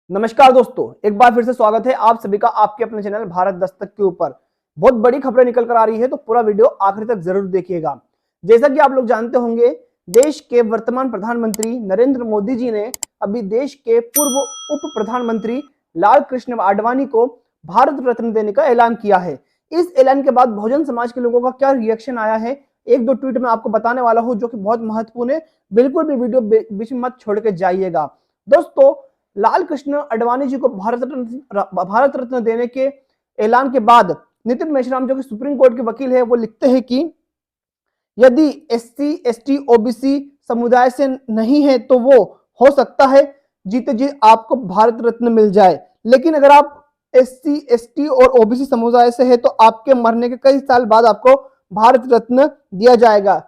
नमस्कार दोस्तों, एक बार फिर से स्वागत है आप सभी का आपके अपने चैनल भारत दस्तक के ऊपर। बहुत बड़ी खबरें निकल कर आ रही है, तो पूरा वीडियो आखिर तक जरूर देखिएगा। जैसा कि आप लोग जानते होंगे, देश के वर्तमान प्रधानमंत्री नरेंद्र मोदी जी ने अभी देश के पूर्व उप प्रधानमंत्री लाल कृष्ण आडवाणी को भारत रत्न देने का ऐलान किया है। इस ऐलान के बाद बहुजन समाज के लोगों का क्या रिएक्शन आया है, एक दो ट्वीट में आपको बताने वाला हूं, जो कि बहुत महत्वपूर्ण है। बिल्कुल भी वीडियो बीच में मत छोड़ के जाइएगा। दोस्तों, लाल कृष्ण आडवाणी जी को भारत रत्न देने के ऐलान के बाद नितिन मेश्राम, जो कि सुप्रीम कोर्ट के वकील है, वो लिखते हैं कि यदि एससी एसटी ओबीसी समुदाय से नहीं है तो वो हो सकता है जीते जी आपको भारत रत्न मिल जाए, लेकिन अगर आप एससी एसटी और ओबीसी समुदाय से है तो आपके मरने के कई साल बाद आपको भारत रत्न दिया जाएगा।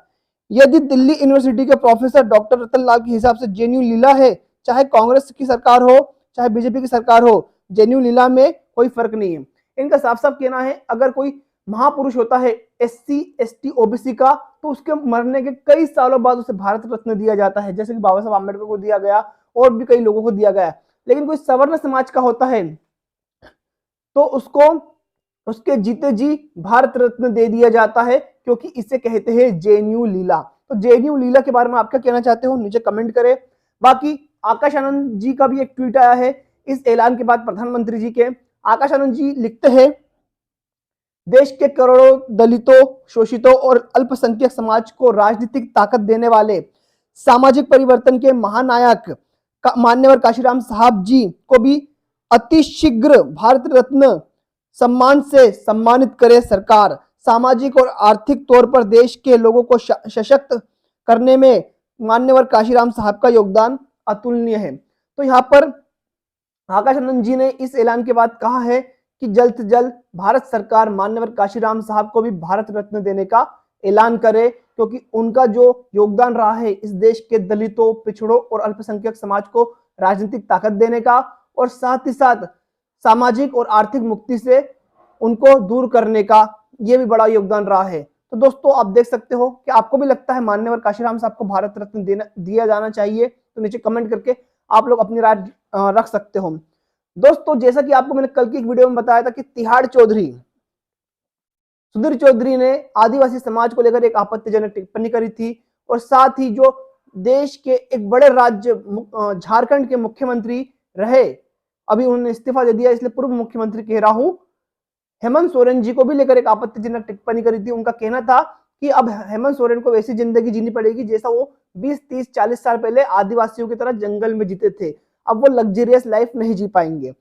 यदि दिल्ली यूनिवर्सिटी के प्रोफेसर डॉक्टर रतन लाल के हिसाब से जेएनयू लीला है, चाहे कांग्रेस की सरकार हो चाहे बीजेपी की सरकार हो, जेएनयू लीला में कोई फर्क नहीं है। इनका साफ साफ कहना है, अगर कोई महापुरुष होता है एससी एसटी ओबीसी का, तो उसके मरने के कई सालों बाद उसे भारत रत्न दिया जाता है, जैसे कि बाबा साहब आम्बेडकर को दिया गया और भी कई लोगों को दिया गया। लेकिन कोई सवर्ण समाज का होता है तो उसको उसके जीते जी भारत रत्न दे दिया जाता है, क्योंकि इसे कहते हैं जेएनयू लीला। तो जेएनयू लीला के बारे में आप क्या कहना चाहते हो, नीचे कमेंट करें। बाकी आकाश आनंद जी का भी एक ट्वीट आया है इस ऐलान के बाद प्रधानमंत्री जी के। आकाश आनंद जी लिखते हैं, देश के करोड़ों दलितों, शोषितों और अल्पसंख्यक समाज को राजनीतिक ताकत देने वाले सामाजिक परिवर्तन के महानायक मान्यवर काशीराम साहब जी को भी अतिशीघ्र भारत रत्न सम्मान से सम्मानित करे सरकार। सामाजिक और आर्थिक तौर पर देश के लोगों को सशक्त करने में मान्यवर काशीराम साहब का योगदान अतुलनीय है। तो यहाँ पर आकाश आनंद जी ने इस ऐलान के बाद कहा है कि जल्द से जल्द भारत सरकार मान्यवर काशीराम साहब को भी भारत रत्न देने का ऐलान करे, क्योंकि उनका जो योगदान रहा है इस देश के दलितों, पिछड़ों और अल्पसंख्यक समाज को राजनीतिक ताकत देने का, और साथ ही साथ सामाजिक और आर्थिक मुक्ति से उनको दूर करने का, ये भी बड़ा योगदान रहा है। तो दोस्तों, आप देख सकते हो कि आपको भी लगता है मान्यवर काशीराम साहब को भारत रत्न दिया जाना चाहिए, तो नीचे कमेंट करके आप लोग अपनी राय रख सकते हो। दोस्तों, जैसा कि आपको मैंने कल की एक वीडियो में बताया था कि तिहाड़ चौधरी सुधीर चौधरी ने आदिवासी समाज को लेकर एक आपत्तिजनक टिप्पणी करी थी, और साथ ही जो देश के एक बड़े राज्य झारखंड के मुख्यमंत्री रहे, अभी उन्होंने इस्तीफा दे दिया, इसलिए पूर्व मुख्यमंत्री कह रहा हूं, हेमंत सोरेन जी को भी लेकर एक आपत्तिजनक टिप्पणी करी थी। उनका कहना था कि अब हेमंत सोरेन को वैसी जिंदगी जीनी पड़ेगी जैसा वो 20, 30, 40 साल पहले आदिवासियों की तरह जंगल में जीते थे। अब वो लग्जरियस लाइफ नहीं जी पाएंगे।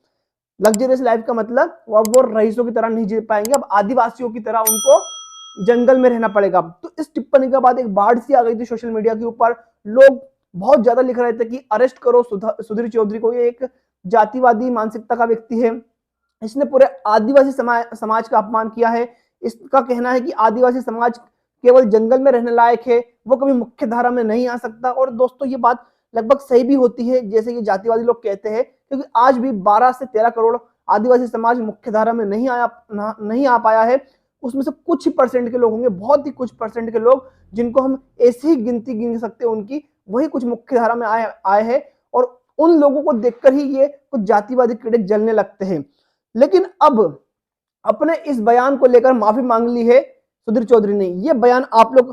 लग्जरियस लाइफ का मतलब अब वो रईसों की तरह नहीं जी पाएंगे, अब आदिवासियों की तरह उनको जंगल में रहना पड़ेगा। तो इस टिप्पणी के बाद एक बाढ़ सी आ गई थी सोशल मीडिया के ऊपर। लोग बहुत ज्यादा लिख रहे थे कि अरेस्ट करो सुधीर चौधरी को, ये एक जातिवादी मानसिकता का व्यक्ति है, इसने पूरे आदिवासी समाज का अपमान किया है। इसका कहना है कि आदिवासी समाज केवल जंगल में रहने लायक है, वो कभी मुख्य धारा में नहीं आ सकता। और दोस्तों, ये बात लगभग सही भी होती है, जैसे कि जातिवादी लोग कहते हैं, क्योंकि आज भी 12 से 13 करोड़ आदिवासी समाज मुख्य धारा में नहीं आ पाया है। उसमें से कुछ ही परसेंट के लोग होंगे, बहुत ही कुछ परसेंट के लोग, जिनको हम ऐसी ही गिनती गिन सकते हैं उनकी, वही कुछ मुख्य धारा में आए हैं। और उन लोगों को देखकर ही ये कुछ जातिवादी कीड़े जलने लगते हैं। लेकिन अब अपने इस बयान को लेकर माफी मांग ली है सुधीर चौधरी ने। ये बयान आप लोग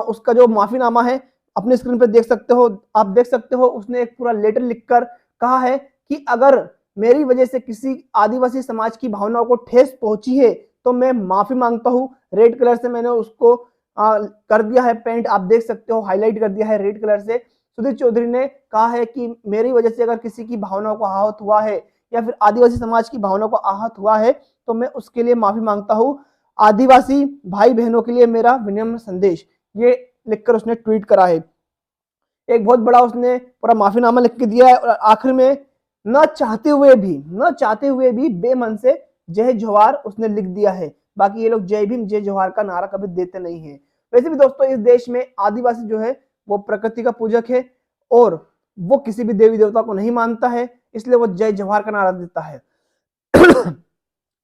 उसका जो माफीनामा है अपने स्क्रीन पर देख सकते हो। आप देख सकते हो, उसने एक पूरा लेटर लिखकर कहा है कि अगर मेरी वजह से किसी आदिवासी समाज की भावनाओं को ठेस पहुंची है तो मैं माफी मांगता हूं। रेड कलर से मैंने उसको कर दिया है पेंट, आप देख सकते हो, हाईलाइट कर दिया है रेड कलर से। सुधीर चौधरी ने कहा है कि मेरी वजह से अगर किसी की भावनाओं को आहत हुआ है या फिर आदिवासी समाज की भावनाओं को आहत हुआ है तो मैं उसके लिए माफी मांगता हूं। आदिवासी भाई बहनों के लिए मेरा विनम्र संदेश, ये लिखकर उसने ट्वीट करा है। एक बहुत बड़ा उसने पूरा माफीनामा लिख के दिया है, और आखिर में न चाहते हुए भी बेमन से जय जवाहर उसने लिख दिया है। बाकी ये लोग जय भीम जय जवाहर का नारा कभी देते नहीं है। वैसे भी दोस्तों, इस देश में आदिवासी जो है वो प्रकृति का पूजक है, और वो किसी भी देवी देवता को नहीं मानता है, इसलिए वो जय जवाहर का नारा देता है।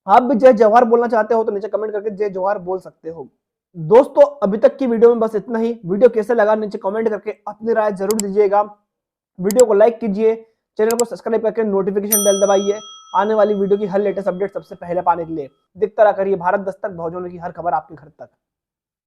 आप भी जय जवाहर बोलना चाहते हो तो नीचे कमेंट करके जय जवाहर बोल सकते हो। दोस्तों, अभी तक की वीडियो में बस इतना ही। वीडियो कैसे लगा नीचे कमेंट करके अपनी राय जरूर दीजिएगा। वीडियो को लाइक कीजिए, चैनल को सब्सक्राइब करके नोटिफिकेशन बेल दबाइए आने वाली वीडियो की हर लेटेस्ट अपडेट सबसे पहले पाने के लिए। देखता रहा करिए भारत दस्तक, बहुजनों की हर खबर आपके घर तक।